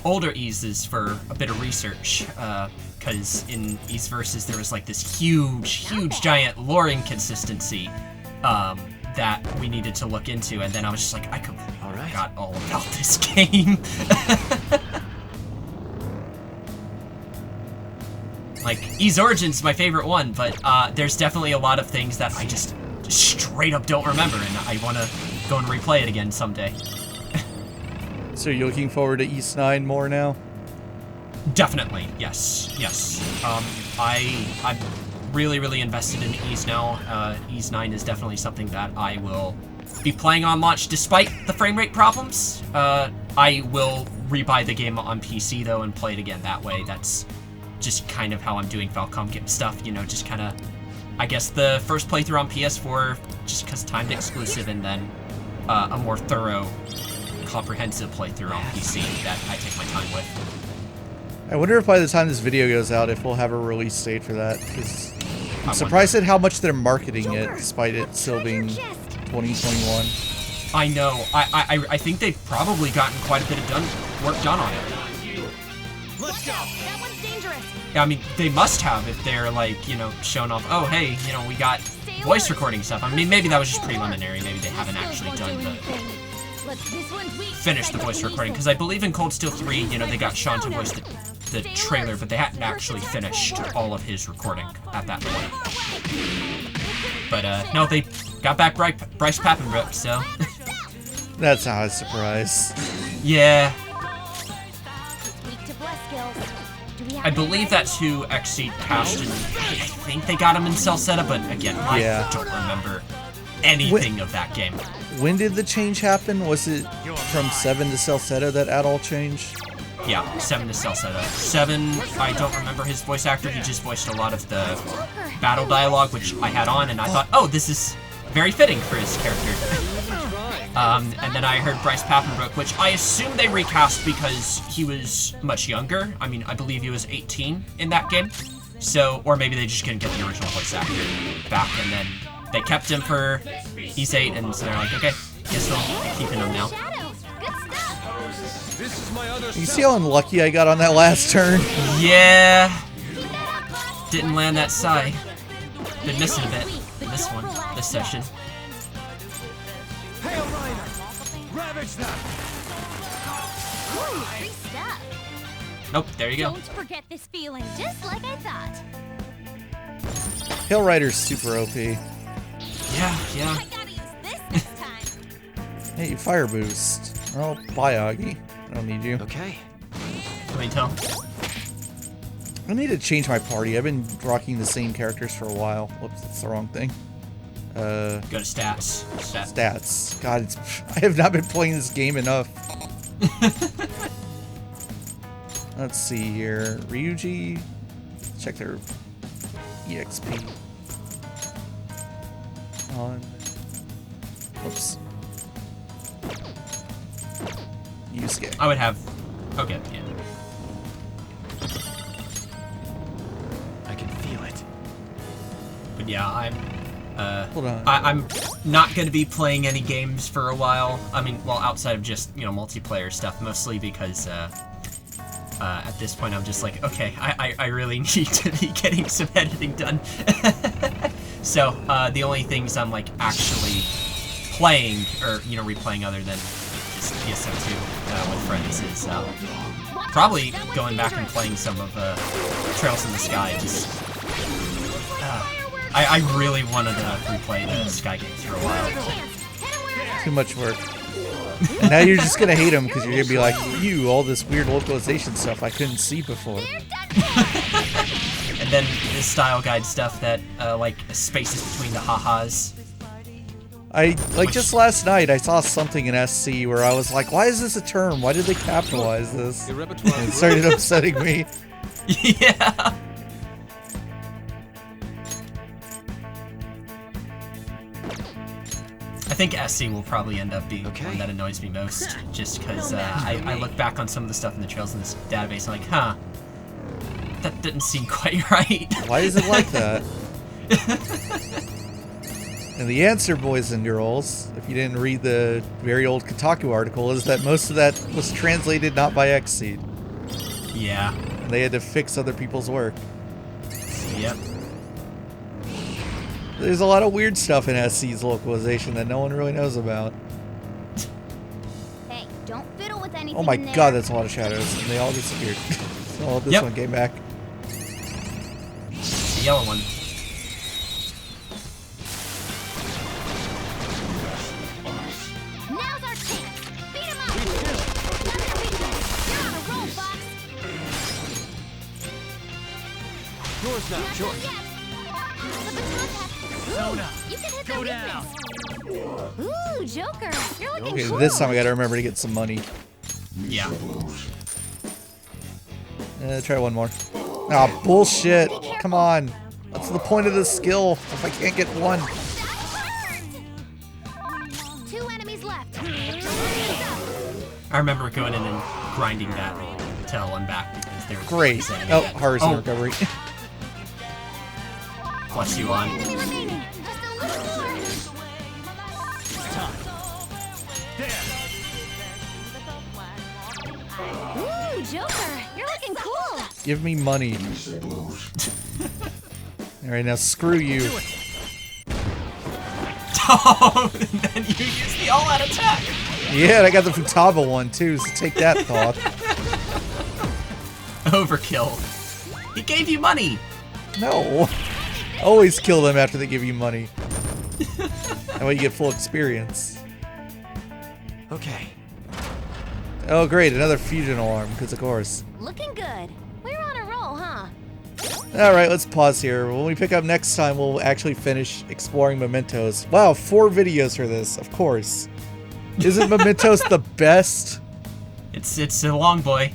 older Ys for a bit of research, because in Ys Versus there was, like, this huge, giant lore inconsistency, that we needed to look into, and then I was just like, I completely forgot all about this game. Like, Ys Origin's my favorite one, but there's definitely a lot of things that I just straight up don't remember, and I want to go and replay it again someday. So you're looking forward to Ys 9 more now? Definitely, yes. I'm really invested in Ys now. Ys 9 is definitely something that I will be playing on launch despite the frame rate problems. I will rebuy the game on PC though and play it again that way. That's just kind of how I'm doing Falcom game stuff, you know, just kind of, I guess the first playthrough on PS4 just because timed exclusive, and then a more thorough, comprehensive playthrough on PC that I take my time with. I wonder if by the time this video goes out, if we'll have a release date for that, because I'm surprised at how much they're marketing it, despite it still being 2021. I know. I think they've probably gotten quite a bit of work done on it. Let's go. That one's dangerous. Yeah, I mean, they must have if they're like, you know, showing off, oh, hey, you know, we got voice recording stuff. I mean, maybe that was just preliminary. Maybe they haven't actually done finished the voice recording. Because I believe in Cold Steel 3, you know, they got Sean to voice the trailer, but they hadn't actually finished all of his recording at that point. But, no, they got back Bryce Papenbrook, so... That's not a surprise. Yeah. I believe that's who Exceed cast in. I think they got him in Cell Seta, but again, I don't remember anything of that game. When did the change happen? Was it from 7 to Cell Seta that at all changed? Yeah, 7 to Cell Seta. 7, I don't remember his voice actor. He just voiced a lot of the battle dialogue, which I had on, and I thought, oh, this is very fitting for his character. And then I heard Bryce Papenbrook, which I assume they recast because he was much younger. I mean, I believe he was 18 in that game. So, or maybe they just couldn't get the original voice actor back, and then they kept him for Ys 8, and so they're like, okay, guess we'll keep him now. You see how unlucky I got on that last turn? Yeah. Didn't land that Psy. Been missing a bit in this one, this session. Hail Rider! Ravage them! Free stuff. Nope, there you go. Don't forget this feeling, just like I thought. Hail Rider's super OP. Yeah. I gotta use this time. Hey, fire boost. Oh, bye, Augie. I don't need you. Okay. Let me tell. I need to change my party. I've been rocking the same characters for a while. Whoops, that's the wrong thing. Go to stats. Stats. God, I have not been playing this game enough. Let's see here. Ryuji. Check their EXP. On. Whoops. Yusuke. I would have. Okay, yeah. I can feel it. But yeah, I'm Hold on. I'm not going to be playing any games for a while. I mean, well, outside of just, multiplayer stuff, mostly because at this point I'm just like, okay, I really need to be getting some editing done. So the only things I'm like actually playing or replaying other than just PSO2 with friends is probably going back and playing some of Trails in the Sky. Just I really wanted to replay the Sky games for a while. Too much work. And now you're just gonna hate them because you're gonna be like, all this weird localization stuff I couldn't see before. And then the style guide stuff that like spaces between the ha-has. Just last night I saw something in SC where I was like, why is this a term? Why did they capitalize this? And it started upsetting me. Yeah. I think SC will probably end up being one that annoys me most, just because I look back on some of the stuff in the Trails in this database and I'm like, huh, that didn't seem quite right. Why is it like that? And the answer, boys and girls, if you didn't read the very old Kotaku article, is that most of that was translated not by Xseed. Yeah. And they had to fix other people's work. Yep. There's a lot of weird stuff in SC's localization that no one really knows about. Hey, don't fiddle with anything. Oh my god, that's a lot of shadows. And they all disappeared. Oh, this one came back. The yellow one. Now's our chance. Beat him up. Another weakness. You're on a roll, Fox. Yours now, Not sure. yet. The baton pass. Sona, You can hit go that down. weakness. Ooh, Joker. You're looking Okay, cool. this time I gotta remember to get some money. Yeah. Try one more. Ah, bullshit. Come on. What's the point of this skill if I can't get one? Two enemies left. I remember going in and grinding that tail one back because they were Great. saying Oh, that- Harvest recovery. Plus you on. Enemy remaining. Just a little more. Ooh, Joker. You're looking cool. Give me money. Alright, now screw you. Oh, and then you use the all-out attack. Yeah, and I got the Futaba one too, so take that thought. Overkill. He gave you money. No. Always kill them after they give you money. That way you get full experience. Okay. Oh great, another fusion alarm, because of course. Looking good. We're on a roll, huh? Alright, let's pause here. When we pick up next time, we'll actually finish exploring Mementos. Wow, 4 videos for this, of course. Isn't Mementos the best? It's a long boy.